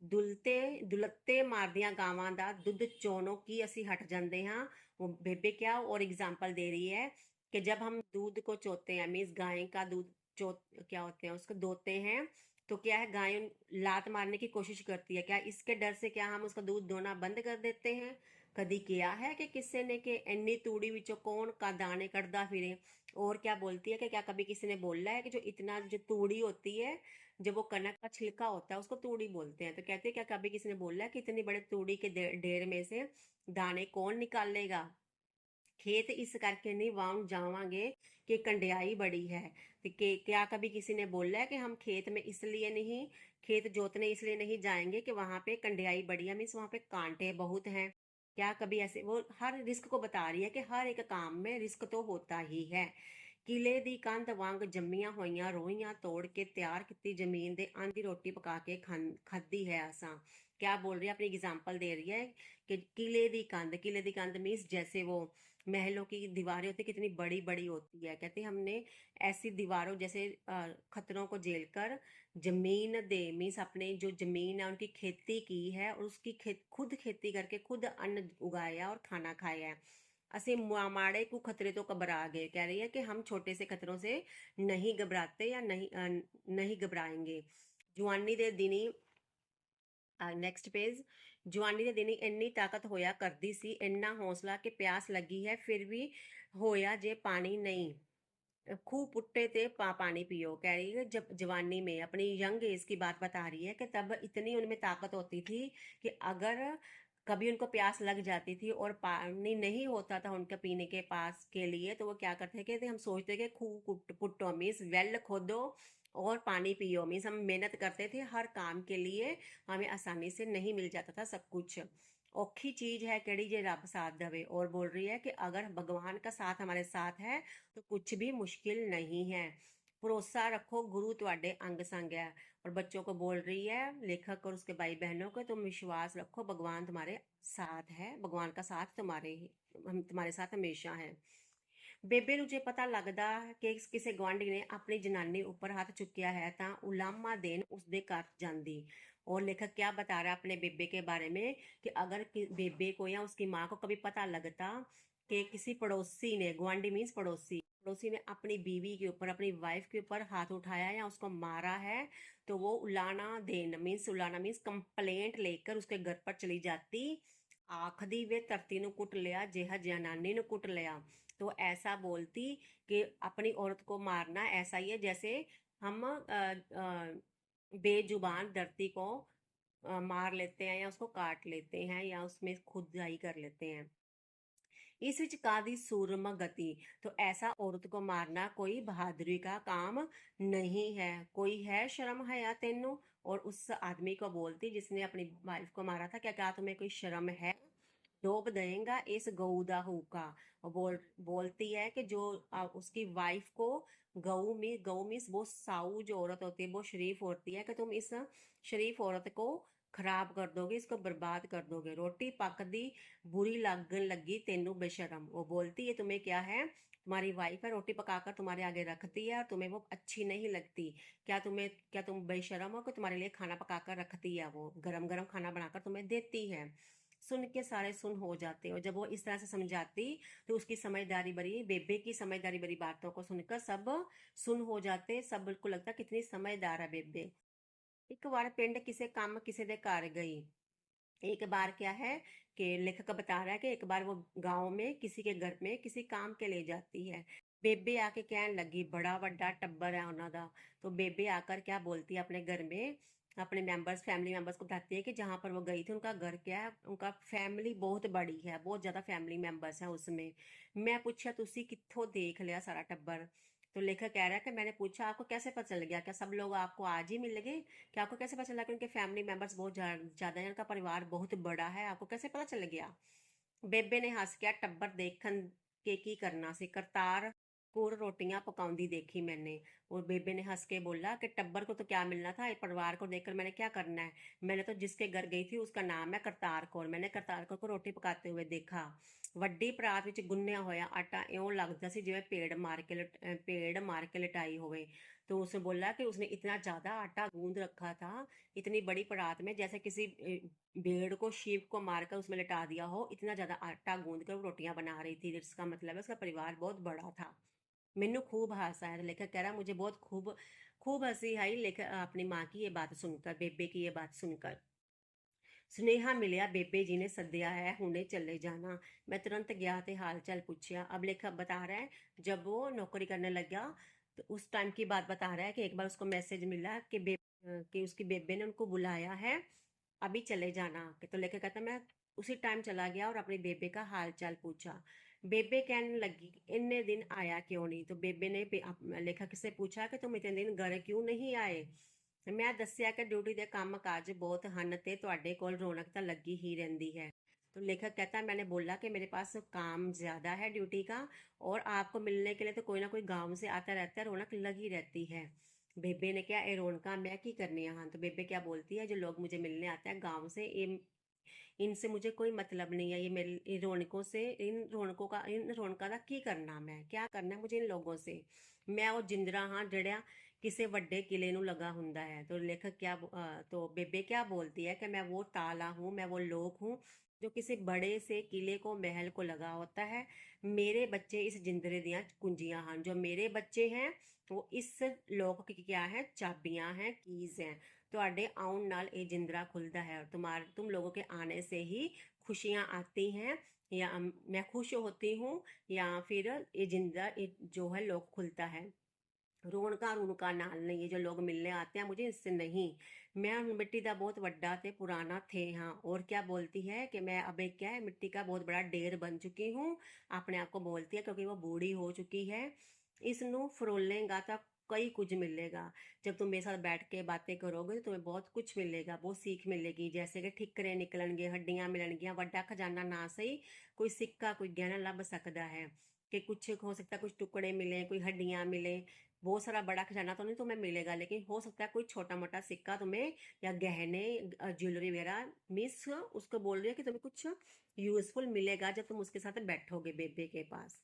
दुलत्ते मारदियां गावां दा दुध चोनों की असी हट जाते हाँ। वो बेबे क्या और एग्जाम्पल दे रही है कि जब हम दूध को चोते हैं, मीन्स गाय का दूध चो क्या होते हैं उसको दोते हैं, तो क्या है गाय लात मारने की कोशिश करती है, क्या इसके डर से क्या हम उसका दूध दोना बंद कर देते हैं। कदी किया है कि किसी ने कि इन्नी तूड़ी विचों कौन का दाने कटदा फिरे। और क्या बोलती है कि क्या कभी किसी ने बोला है कि जो इतना जो तूड़ी होती है, जब वो कनक का छिलका होता है उसको तूड़ी बोलते हैं, तो कहते हैं क्या कभी किसी ने बोला है कि इतनी बड़े तूड़ी के ढेर में से दाने कौन निकालेगा। खेत इस करके नहीं वाउन जावांगे कि कंडियाई बड़ी है। तो क्या कभी किसी ने बोला है कि हम खेत में इसलिए नहीं, खेत जोतने इसलिए नहीं जाएंगे कि वहां पे कंडियाई बड़ी है, मीन्स वहां पे कांटे बहुत हैं। क्या कभी ऐसे, वो हर रिस्क को बता रही है कि हर एक काम में रिस्क तो होता ही है। किले दी कंध वांग जम्मियां होइयां रोइयां तोड़ के तैयार की जमीन दे आंधी रोटी पका के खाधी है असा। क्या बोल रही है, अपनी एग्जाम्पल दे रही है कि किले दी कंध मीन्स जैसे वो महलों की दीवारें होती कितनी बड़ी बड़ी होती है, कहते हमने ऐसी दीवारों जैसे खतरों को झेल कर जमीन दे मीन्स अपने जो जमीन है उनकी खेती की है और उसकी खुद खेती करके खुद अन्न उगाया और खाना खाया है। असी माड़े को खतरे तो घबरा गए, कह रही है कि हम छोटे से खतरों से नहीं घबराते या नहीं घबराएंगे। जवानी दे दिनी, नेक्स्ट पेज। जवानी दे दिनी इन्नी ताकत होया करदी सी, इन्ना हौसला कि प्यास लगी है फिर भी होया जे पानी नहीं, खूब पुट्टे ते पानी पियो। कह रही है जब जवानी में अपनी यंग एज की बात बता रही है कि तब इतनी उनमें ताकत होती थी कि अगर कभी उनको प्यास लग जाती थी और पानी नहीं होता था उनके पीने के पास के लिए, तो वो क्या करते थे हम सोचते कि खूब पुट्टो मीन्स वेल खोदो और पानी पियो मीन्स हम मेहनत करते थे हर काम के लिए, हमें आसानी से नहीं मिल जाता था सब कुछ। औखी चीज है केड़ी जे रब साथ दवे, और बोल रही है कि अगर भगवान का साथ हमारे साथ है तो कुछ भी मुश्किल नहीं है। भरोसा रखो गुरु तुहाडे अंग संग है। और बच्चों को बोल रही है लेखक और उसके भाई बहनों को, तुम विश्वास रखो भगवान तुम्हारे साथ है, भगवान का साथ हम तुम्हारे साथ हमेशा है। ਬੇਬੇ ਨੂੰ ਜੇ ਪਤਾ ਲੱਗਦਾ ਕਿ ਕਿਸੇ ਗੁਆਂਢੀ ਨੇ ਆਪਣੀ जनानी ऊपर हाथ चुकिया है ਤਾਂ उलामा देन उसके घर जाती। और लेखक क्या बता रहा है अपने बेबे के बारे में कि अगर बेबे को या उसकी माँ को कभी पता लगता कि किसी पड़ोसी ने, गुआंढी मीन्स पड़ोसी, पड़ोसी ने अपनी बीवी के ऊपर, अपनी वाइफ के ऊपर हाथ उठाया या उसको मारा है, तो वो उलाना मीन्स कंप्लेंट लेकर उसके घर पर चली जाती। आखदी वे धरती नु कुट लिया जेहा जनानी नु कुट लिया। तो ऐसा बोलती कि अपनी औरत को मारना ऐसा ही है जैसे हम बेजुबान धरती को मार लेते हैं या उसको काट लेते हैं या उसमें खुदाई कर लेते हैं। इस विच कादी सूरमा गति, तो ऐसा औरत को मारना कोई बहादुरी का काम नहीं है। कोई है शर्म हया तेनू? और उस आदमी को बोलती जिसने अपनी वाइफ को मारा था, क्या क्या तुम्हें कोई शर्म है? डोब देगा इस गऊ दा हुक्का। और बोलती है कि जो उसकी वाइफ को गऊ मीस वो साऊ जो औरत होती है वो शरीफ होती है, कि तुम इस शरीफ औरत को खराब कर दोगे, इसको बर्बाद कर दोगे। रोटी पकदी बुरी लगन लगी तेनू बेशरम। वो बोलती है तुम्हें क्या है, तुम्हारी वाइफ है रोटी पकाकर तुम्हारे आगे रखती है और तुम्हें वो अच्छी नहीं लगती। क्या तुम बेशरम हो कि तुम्हारे लिए खाना पकाकर रखती है, वो गरम गरम खाना बनाकर तुम्हें देती है। सुन के सारे सुन हो जाते। और जब वो इस तरह से समझाती तो उसकी समझदारी भरी, बेबे की समझदारी भरी बातों को सुनकर सब सुन हो जाते। सब को लगता कितनी समझदार है बेबे। एक बार पिंड किसे काम किसी दे घर गई। एक बार क्या है कि लेखक बता रहा है कि एक बार वो गांव में किसी के घर में किसी काम के ले जाती है। बेबे आके कहन लगी, बड़ा बड़ा टब्बर है उन्हों दा। तो बेबे आकर क्या बोलती है अपने घर में अपने मेंबर्स, फैमिली मेंबर्स को बताती है कि जहाँ पर वो गई थी उनका घर क्या है, उनका फैमिली बहुत बड़ी है, बहुत ज़्यादा फैमिली मेंबर्स हैं उसमें। मैं पूछा तुसी कित्थों देख लिया सारा टब्बर? तो लेखक कह रहा है कि मैंने पूछा आपको कैसे पता चल गया, क्या सब लोग आपको आज ही मिल गए? क्या आपको कैसे पता चला कि उनके फैमिली मेंबर्स बहुत ज़्यादा हैं, उनका परिवार बहुत बड़ा है, आपको कैसे पता चल गया? बेबे ने हस के टब्बर देखन के की करना सी, करतार कोर रोटियां पकाउंदी देखी मैंने। और बेबे ने हंस के बोला कि टब्बर को तो क्या मिलना था, इस परिवार को देखकर मैंने क्या करना है? मैंने तो जिसके घर गई थी उसका नाम है करतार कौर, मैंने करतार कौर को रोटी पकाते हुए देखा। ਵੱਡੀ ਪਰਾਤ ਵਿੱਚ ਗੁੰਨਿਆ ਹੋਇਆ आटा ਇਉਂ लगता सी जिवें पेड़ मार के लिटाई होवे। तो उसने बोला कि उसने इतना ज़्यादा आटा गूंद रखा था इतनी बड़ी परात में, जैसे किसी भेड़ को शीप को मारकर उसमें लिटा दिया हो, इतना ज़्यादा आटा गूंद कर वो रोटियां बना रही थी, जिसका मतलब है उसका परिवार बहुत बड़ा था। मैनू खूब हासा है, लेखक कह रहा मुझे बहुत खूब खूब हंसी आई लेखक अपनी माँ की ये बात सुनकर, बेबे की ये बात सुनकर। सुनेहा मिलिया बेबे जी ने सद्या है हुणे चले जाना। मैं तुरंत गया थे हाल चाल पूछा। अब लेखक बता रहा है जब वो नौकरी करने लगा तो उस टाइम की बात बता रहा है कि एक बार उसको मैसेज मिला कि उसकी बेबे ने उनको बुलाया है, अभी चले जाना। तो लेखक कहता मैं उसी टाइम चला गया और अपनी बेबे का हाल चाल पूछा। बेबे कहने लगी इतने दिन आया क्यों नहीं? तो बेबे ने लेखक से पूछा कि तुम इतने दिन घर क्यों नहीं आए? मैं दस्सिया कि ड्यूटी ਦੇ ਕੰਮ ਕਾਜ ਬਹੁਤ ਹਨ ਤੇ ਤੁਹਾਡੇ ਕੋਲ ਰੌਣਕ ਤਾਂ ਲੱਗੀ ਹੀ ਰਹਿੰਦੀ ਹੈ। तो लेखक कहता है मैंने बोला कि मेरे पास काम ज़्यादा है ड्यूटी का, और आपको मिलने के लिए तो कोई ना कोई गांव से आता रहता है, रौनक लगी रहती है। बेबे ने क्या, ए रौनका मैं की करनी है। हाँ, तो बेबे क्या बोलती है, जो लोग मुझे मिलने आते हैं गांव से, ये इनसे मुझे कोई मतलब नहीं है। ये मेरे इन रौनकों से, इन रौनका का की करना, मैं क्या करना है मुझे इन लोगों से। मैं और जिंदरा हाँ जड़िया किसी ਵੱਡੇ किले ਨੂੰ लगा ਹੁੰਦਾ है। तो लेखक क्या तो बेबे क्या बोलती है कि मैं वो ताला हूँ, मैं वो लोक हूँ जो किसी बड़े से किले को, महल को लगा होता है। मेरे बच्चे इस जिंदरे दियां कुंजियां हैं, जो मेरे बच्चे हैं वो इस लोक की क्या है, चाबियां हैं, कीज हैं। ਤੁਹਾਡੇ ਆਉਣ ਨਾਲ ਇਹ जिंदरा खुलता है, और तुम लोगों के आने से ही खुशियां आती हैं, या मैं खुश होती हूँ, या फिर ये जिंदरा जो है लोक खुलता है। ਰੌਣਕਾਂ ਰੌਣਕਾਂ ਨਾਲ नहीं, ये जो लोग मिलने आते हैं मुझे इससे नहीं। मैं मिट्टी का बहुत बड़ा ते पुराना थे हाँ। और क्या बोलती है कि मैं अब एक क्या है, मिट्टी का बहुत बड़ा ढेर बन चुकी हूँ, अपने आप को बोलती है, क्योंकि वो बूढ़ी हो चुकी है। इसनू फरोलेगा तो कई कुछ मिलेगा। जब तुम मेरे साथ बैठ के बातें करोगे तो तुम्हें बहुत कुछ मिलेगा, बहुत सीख मिलेगी, जैसे कि ठिकरे निकलणगे, हड्डियां मिलणगियां, वड्डा खजाना ना सही कोई सिक्का कोई गहना लभ सकता है। कि कुछ हो सकता है, कुछ टुकड़े मिले, कोई हड्डियां मिले, बहुत सारा बड़ा खजाना तो नहीं तुम्हें मिलेगा, लेकिन हो सकता है कोई छोटा मोटा सिक्का तुम्हें, या गहने, ज्वेलरी वगैरह, मिस उसको बोल रही है कि तुम्हें कुछ यूजफुल मिलेगा जब तुम उसके साथ बैठोगे बेबे के पास।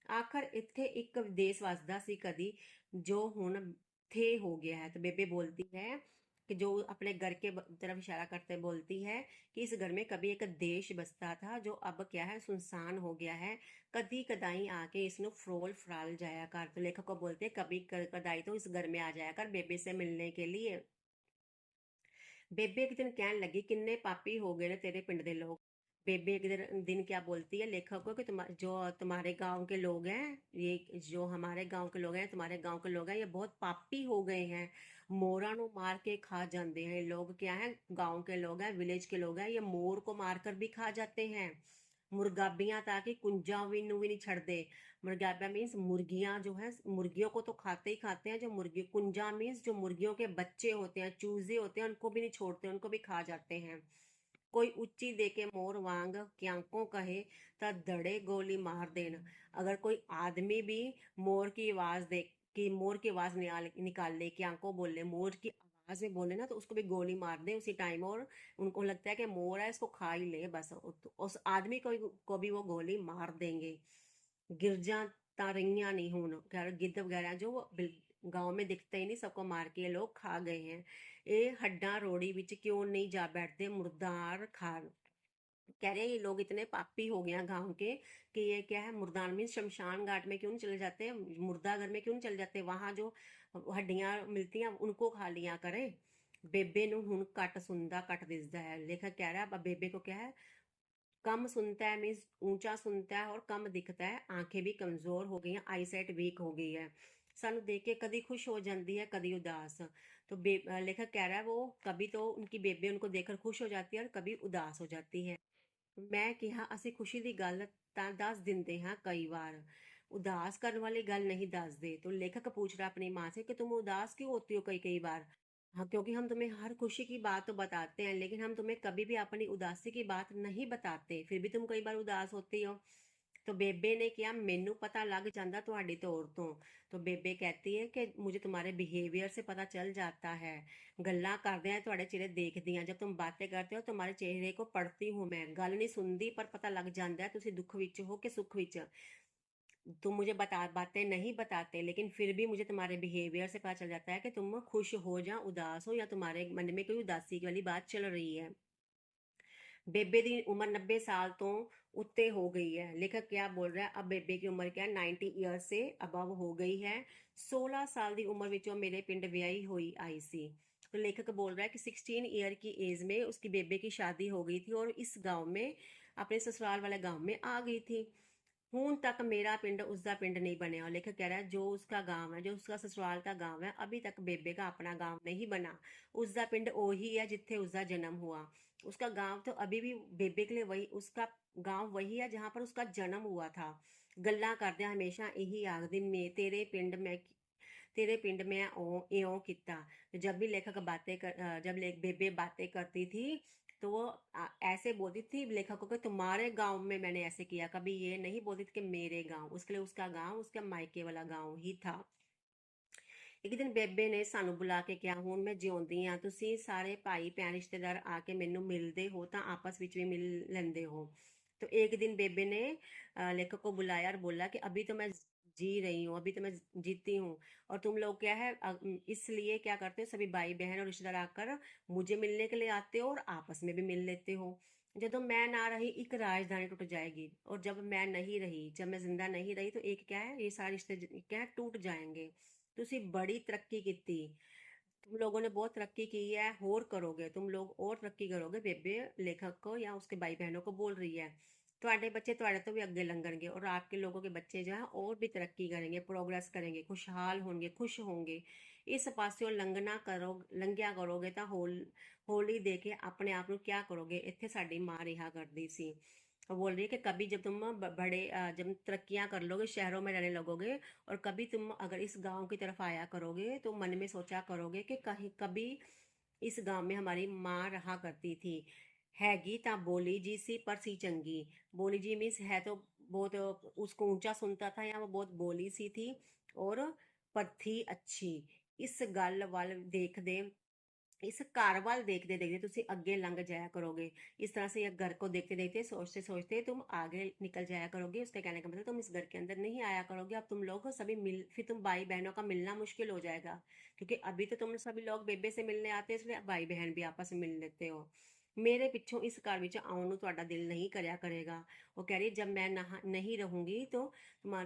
आखिर इत्थे एक देश वसदा सी कदी, जो हुन थे हो गया है। तो बेबे बोलती है कि जो अपने घर के तरफ इशारा करते बोलती है कि इस घर में कभी एक देश बसता था, जो अब क्या है, सुनसान हो गया है। कदी कदाई आके इसनु फ्रोल फ्राल जाया कर। तो लेखक को बोलते हैं कभी कदाई तो इस घर में आ जाया कर बेबे से मिलने के लिए। बेबे एक दिन कहने लगी किन्ने पापी हो गए ने तेरे पिंड के लोग। बेबे एक दिन क्या बोलती है लेखक को कि जो तुम्हारे गांव के लोग हैं, ये जो हमारे गांव के लोग हैं, तुम्हारे गांव के लोग हैं, ये बहुत पापी हो गए हैं। मोरा नु मार के खा जाते हैं। लोग क्या है, गांव के लोग हैं, विलेज के लोग हैं, ये मोर को मार कर भी खा जाते हैं। मुर्गाबियां ताकि कुंजा भी नु भी नहीं छड़ते। मुर्गाबियां मीन्स मुर्गियां जो है, मुर्गियों को तो खाते ही खाते हैं। जो मुर्गी, कुंजा मीन्स जो मुर्गियों के बच्चे होते हैं, चूजे होते हैं, उनको भी नहीं छोड़ते, उनको भी खा जाते हैं। कोई उच्ची दे के मोर वांग क्यांको कहे ता दड़े गोली मार देन। अगर कोई आदमी भी मोर की आवाज दे, कि मोर की आवाज निकाल ले, क्यांको बोले, मोर की आवाज में बोले ना, तो उसको भी गोली मार दे उसी टाइम। और उनको लगता है कि मोर है, इसको खा ही ले बस, उस आदमी को भी वो गोली मार देंगे। गिरजा तारियां नहीं हूं, गिद्ध वगैरह जो गांव में दिखते ही नहीं, सबको मार के ये लोग खा गए हैं। ये हड्डा रोड़ी विच क्यों नहीं जा बैठते मुर्दार खान। कह रहे हैं ये लोग इतने पापी हो गए हैं गांव के, कि ये क्या है, मुर्दान मीन शमशान घाट में क्यों नहीं चले जाते, मुर्दा घर में क्यों नहीं चले जाते, वहां जो हड्डियां मिलती हैं उनको खा लिया करें। बेबे नु हुन कट सुनदा कट दिसदा है। लेखक कह रहा है अब बेबे को क्या है, कम सुनता है मीन्स ऊंचा सुनता है, और कम दिखता है, आंखें भी कमजोर हो गई हैं, आईसाइट वीक हो गई है। सानू देख के कदी खुश हो जाती है, कदी उदास। तो लेखक कह रहा है वो कभी तो उनकी बेबे उनको देखकर खुश हो जाती है, और कभी उदास हो जाती है। मैं किहा ਅਸੀਂ खुशी ਦੀ ਗੱਲ ਤਾਂ ਦੱਸ ਦਿੰਦੇ ਹਾਂ कई बार, उदास करने वाली गल नहीं दस दे। तो लेखक पूछ रहा अपनी माँ से कि तुम उदास क्यों होती हो कई कई बार। हाँ, क्योंकि हम तुम्हें हर खुशी की बात तो बताते हैं, लेकिन हम तुम्हें कभी भी अपनी उदासी की बात नहीं बताते, फिर भी तुम कई बार उदास होती हो। तो बेबे ने किया मैनू पता लग जाता ਤੁਹਾਡੀ तौर तो। तो बेबे कहती है कि मुझे तुम्हारे बिहेवियर से पता चल जाता है। गल्ला करदे हैं ਤੁਹਾਡੇ चेहरे देखदी हैं, जब तुम बातें करते हो तुम्हारे चेहरे को पढ़ती हूँ मैं। गल नहीं सुनदी पर पता लग जाता है तुसी दुख विच हो कि सुख विच। तुम मुझे बता बातें नहीं बताते, लेकिन फिर भी मुझे तुम्हारे बिहेवियर से पता चल जाता है कि तुम खुश हो या उदास हो, या तुम्हारे मन में कोई उदासी वाली बात चल रही है। बेबे की उम्र 90 साल तो उत्ते हो गई है। लेखक क्या बोल रहा है, अब बेबे की उम्र क्या है, 90 ईयर से अबव हो गई है। 16 साल की उम्र विचों मेरे पिंड व्याही हुई आई सी। तो लेखक बोल रहा है कि 16 ईयर की एज में उसकी बेबे की शादी हो गई थी, और इस गांव में, अपने ससुराल वाले गांव में आ गई थी। हूं तक मेरा पिंड उसका पिंड नहीं बनया। लेखक कह रहा है जो उसका गांव है, जो उसका ससुराल का गांव है, अभी तक बेबे का अपना गांव नहीं बना। उसका पिंड वही है जिथे उसका जन्म हुआ। उसका गांव तो अभी भी बेबे के लिए वही, उसका गांव वही है जहां पर उसका जन्म हुआ था। गल्ला करदे हमेशा यही आखदी मैं तेरे पिंड में ओ एओ किता। जब भी लेखक बातें कर जब बेबे बातें करती थी, तो वो ऐसे बोलती थी लेखक को कि तुम्हारे गांव में मैंने ऐसे किया, कभी ये नहीं बोलती थी कि मेरे गांव, उसके लिए उसका गांव उसका मायके वाला गांव ही था। ਇੱਕ ਦਿਨ ਬੇਬੇ ਨੇ ਸਾਨੂੰ ਬੁਲਾ ਕੇ ਕਿਹਾ, ਹੁਣ ਮੈਂ ਜਿਉਂਦੀ ਆ, ਤੁਸੀਂ ਸਾਰੇ ਭਾਈ ਭੈਣ ਰਿਸ਼ਤੇਦਾਰ ਆ ਕੇ ਮੈਨੂੰ ਮਿਲਦੇ ਹੋ ਤਾਂ ਆਪਸ ਵਿੱਚ भी मिल लेंदे हो। तो एक दिन बेबे ने लेखक को बुलाया और बोला कि अभी तो मैं जी रही हूँ, अभी तो मैं जीती हूँ, और तुम लोग क्या है इसलिए क्या करते हो, सभी भाई बहन और रिश्तेदार आकर मुझे मिलने के लिए आते हो और आपस में भी मिल लेते हो। ਜਦੋਂ मैं ना रही एक राजधानी टूट जाएगी, और जब मैं नहीं रही, जब मैं जिंदा नहीं रही तो एक क्या है ये सारे रिश्ते क्या है टूट जाएंगे। ਤੁਸੀਂ ਬੜੀ ਤਰੱਕੀ ਕੀਤੀ, तुम लोगों ने बहुत तरक्की की है, और करोगे तुम लोग, और तरक्की करोगे, बेबे लेखक को या उसके भाई बहनों को बोल रही है। ਤੁਹਾਡੇ ਬੱਚੇ ਤੁਹਾਡੇ ਤੋਂ ਵੀ ਅੱਗੇ ਲੰਘਣਗੇ और आपके लोगों के बच्चे जो है और भी तरक्की करेंगे, प्रोग्रेस करेंगे, खुशहाल होंगे, खुश होंगे। ਇਸ ਪਾਸਿਓਂ ਲੰਘਣਾ ਕਰੋ, ਲੰਘਿਆ ਕਰੋਗੇ ਤਾਂ ਹੋਲੀ ਦੇ ਕੇ ਆਪਣੇ ਆਪ ਨੂੰ क्या करोगे। ਇੱਥੇ ਸਾਡੀ ਮਾਂ ਰਿਹਾ करती ਸੀ। वो बोल रही है कि कभी जब तुम बड़े जब तरक्कियां कर लोगे, शहरों में रहने लगोगे, और कभी तुम अगर इस गांव की तरफ आया करोगे तो मन में सोचा करोगे कि कहीं कभी इस गांव में हमारी माँ रहा करती थी। हैगी ता बोली जी सी पर सी चंगी। बोली जी मीन्स है तो बहुत उसको ऊंचा सुनता था, या वो बहुत बोली सी थी, और पर थी अच्छी। इस गल वाल देख दे, इस घर वाल देखते देखते तुसी अगे लंघ जाया करोगे। इस तरह से घर को देखते देखते सोचते सोचते तुम आगे निकल जाया करोगे। उसके कहने का मतलब तुम इस घर के अंदर नहीं आया करोगे, अब तुम लोग सभी मिल, फिर तुम भाई बहनों का मिलना मुश्किल हो जाएगा, क्योंकि अभी तो तुम सभी लोग बेबे से मिलने आते हो, इसलिए भाई बहन भी आपस में मिल लेते हो। मेरे पिछों इस घर ਵਿੱਚ ਆਉਣ ਨੂੰ ਤੁਹਾਡਾ दिल नहीं करया करेगा। वो कह रही है जब मैं नहीं रहूंगी तो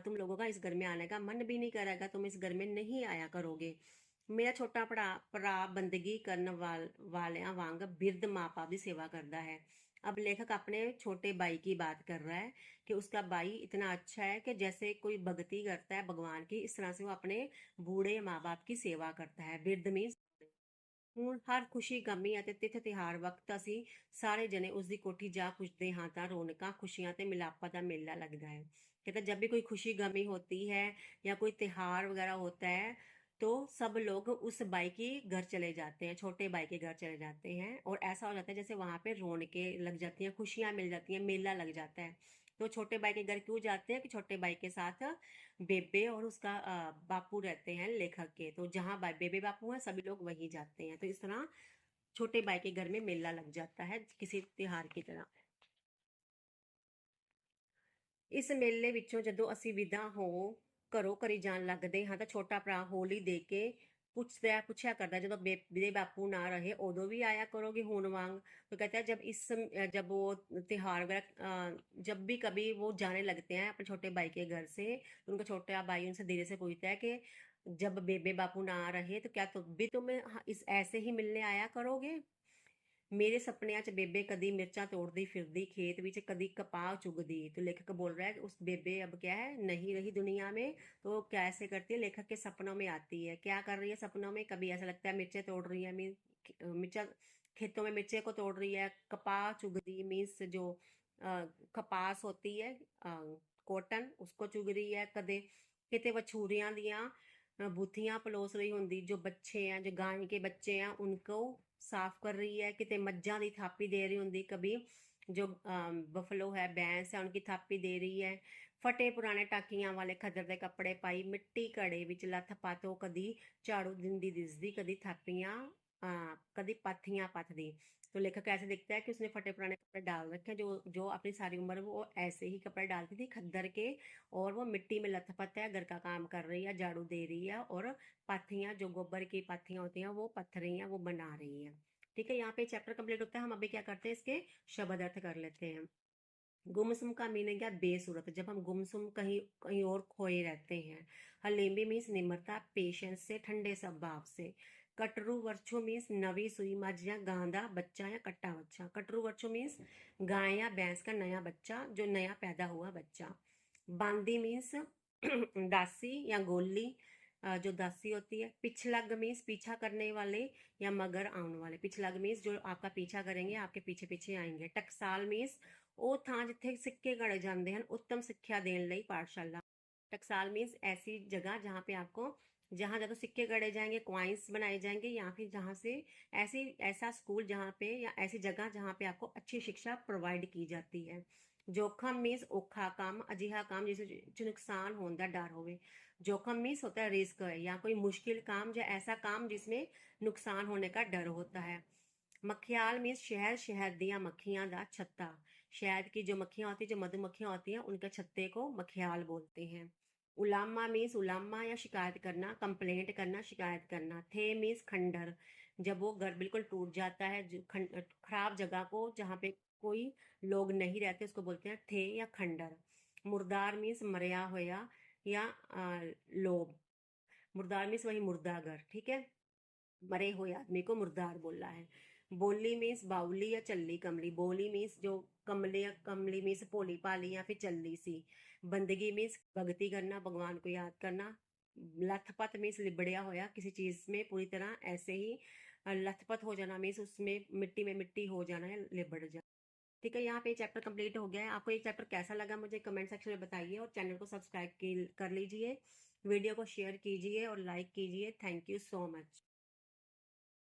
तुम लोगों का इस घर में आने का मन भी नहीं करेगा, तुम इस घर में नहीं आया करोगे। ਮੇਰਾ ਛੋਟਾ ਭਰਾ ਬੰਦਗੀ ਕਰਨ ਵਾਲਿਆਂ ਵਾਂਗ बिरध माँ बाप की सेवा करता है। अब लेखक अपने छोटे भाई की बात कर रहा है कि उसका भाई इतना अच्छा है कि जैसे कोई भक्ति करता है भगवान की, इस तरह से वो अपने बूढ़े माँ बाप की सेवा करता है। बिरध मीन्स ਹੁਣ ਹਰ ਖੁਸ਼ੀ ਗਮੀ ਅਤੇ ਤਿਥ ਤਿਉਹਾਰ ਵਕਤ ਅਸੀਂ ਸਾਰੇ ਜਣੇ ਉਸ ਦੀ ਕੋਠੀ ਜਾ ਪੁੱਜਦੇ ਹਾਂ ਤਾਂ ਰੌਣਕਾਂ ਖੁਸ਼ੀਆਂ ਤੇ ਮਿਲਾਪਾਂ ਦਾ ਮੇਲਾ लगता है। कहता जब भी कोई खुशी गमी होती है या कोई त्योहार वगैरह होता है तो सब लोग उस बाई के घर चले जाते हैं, छोटे बाई के घर चले जाते हैं, और ऐसा हो जाता है जैसे वहाँ पे रौनकें लग जाती हैं, खुशियाँ मिल जाती हैं, मेला लग जाता है। तो छोटे बाई के घर क्यों जाते हैं कि छोटे बाई के साथ बेबे और उसका बापू रहते हैं लेखक के, तो जहाँ बेबे बापू हैं सभी लोग वहीं जाते हैं। तो इस तरह छोटे बाई के घर में मेला लग जाता है किसी त्योहार की तरह। ਇਸ ਮੇਲੇ ਵਿੱਚੋਂ ਜਦੋਂ ਅਸੀਂ ਵਿਦਾ ਹੋ ਘਰੋਂ ਘਰੀ ਜਾਣ ਲੱਗਦੇ ਹਾਂ ਤਾਂ ਛੋਟਾ ਭਰਾ ਹੋਲੀ ਦੇ ਕੇ ਪੁੱਛਿਆ करता है, ਜਦੋਂ बेबे बापू ना रहे उदो भी आया करोगे हूण वांग। तो कहता है जब वो त्योहार वगैरह जब भी कभी वो जाने लगते हैं अपने छोटे भाई के घर से, तो उनका छोटा भाई उनसे धीरे से पूछता है कि जब बेबे बापू ना रहे तो क्या तुम भी इस ऐसे ही मिलने आया करोगे। मेरे सपनिया च बेबे कदी मिर्चा तोड़ती फिरदी खेत विच, कदी कपाह चुगदी। तो लेखक बोल रहा है कि उस बेबे अब क्या है नहीं रही दुनिया में, तो कैसे करती है, लेखक के सपनों में आती है। क्या कर रही है सपनों में, कभी ऐसा लगता है मिर्चे तोड़ रही है, मीन मिर्चा खेतों में मिर्चे को तोड़ रही है। कपाह चुगदी मीन्स जो कपास होती है कॉटन, उसको चुग रही है। कदे किते वछूरियां दियां बूथियां पलोस रही होंगी, जो बच्चे हैं जो गाय के बच्चे हैं उनको साफ कर रही है। किते मज्जां दी थापी दे रही होंगी, कभी जो बफलो है भैंस है उनकी थापी दे रही है। फटे पुराने टाकियां वाले खदर दे कपड़े पाई मिट्टी घड़े विच लथ पातो, कदी झाड़ू दिंदी दिसदी, कदी थापियां कदी पाथियां पथदी। तो लेखक ऐसे दिखता है कि उसने फटे पुराने कपड़े डाल रखे, जो जो अपनी सारी उम्र वो ऐसे ही कपड़े डालती थी खद्दर के, और वो मिट्टी में लथपथ है, घर का काम कर रही है, झाड़ू दे रही है, और पाथियां जो गोबर की पाथियां होती हैं वो पत्थ रही हैं, वो बना रही है। ठीक है, यहाँ पे चैप्टर कंप्लीट होता है। हम अभी क्या करते हैं, इसके शब्द अर्थ कर लेते हैं। गुमसुम का मीनिंग है बेसुरत, जब हम गुमसुम कहीं कहीं और खोए रहते हैं। हलीमी मीन्स निम्रता, पेशेंस से, ठंडे स्वभाव से। कटरू वर्चो मीन्स नवी सुई मझ या गांधा बच्चा या कट्टा बच्चा। कटरू वर्चो मीन्स गाय या भैंस का नया बच्चा, जो नया पैदा हुआ बच्चा। बांदी मीन्स दासी या गोली, जो दासी होती है। पिछलग मीन्स पीछा करने वाले या मगर आने वाले। पिछलग मीन्स जो आपका पीछा करेंगे, आपके पीछे पीछे आएंगे। टकसाल मीन्स ਉਹ ਥਾਂ ਜਿੱਥੇ ਸਿੱਕੇ ਗੜੇ ਜਾਂਦੇ ਹਨ उत्तम शिक्षा देने ਲਈ पाठशाला। टकसाल मीन्स ऐसी जगह जहाँ पे आपको जहाँ ज़्यादा सिक्के गढ़े जाएंगे, कॉइन्स बनाए जाएंगे, या फिर जहाँ से ऐसा स्कूल जहाँ पे या ऐसी जगह जहाँ पे आपको अच्छी शिक्षा प्रोवाइड की जाती है। जोखम मीन्स औखा काम, अजिहा काम जिस जो नुकसान होंदा डर होवे। जोखम मीन्स होता है रिस्क है, या कोई मुश्किल काम या ऐसा काम जिसमें नुकसान होने का डर होता है। मखियाल मीन्स शहद, शहद दिया मक्खियाँ दा छत्ता। शहद की जो मक्खियाँ होती हैं, जो मधुमक्खियाँ होती हैं, उनके छत्ते को मखियाल बोलते हैं। उलामा मीन्स उलामा या शिकायत करना, कंप्लेंट करना, शिकायत करना। थे मीन्स खंडर, जब वो घर बिल्कुल टूट जाता है, जो खराब जगह को जहाँ पे कोई लोग नहीं रहते उसको बोलते हैं थे या खंडर। मुर्दार मीन्स मरया होया या लोब। मुर्दार मीन्स वही मुर्दा घर, ठीक है, मरे हुए आदमी को मुर्दार बोला है। बोली मीन्स बाउली या चल्ली कमली। बोली मीन्स जो कमली या कमली मीन्स भोली भाली या फिर चल्ली सी। बंदगी मीन्स भगती करना, भगवान को याद करना। लथपथ मीन्स लिबड़िया होया किसी चीज़ में पूरी तरह, ऐसे ही लथपथ हो जाना मीन्स उसमें मिट्टी में मिट्टी हो जाना है, लिबड़ जाना। ठीक है, यहाँ पे चैप्टर कंप्लीट हो गया है। आपको ये चैप्टर कैसा लगा मुझे कमेंट सेक्शन में बताइए, और चैनल को सब्सक्राइब कर लीजिए, वीडियो को शेयर कीजिए और लाइक कीजिए। Thank you so much.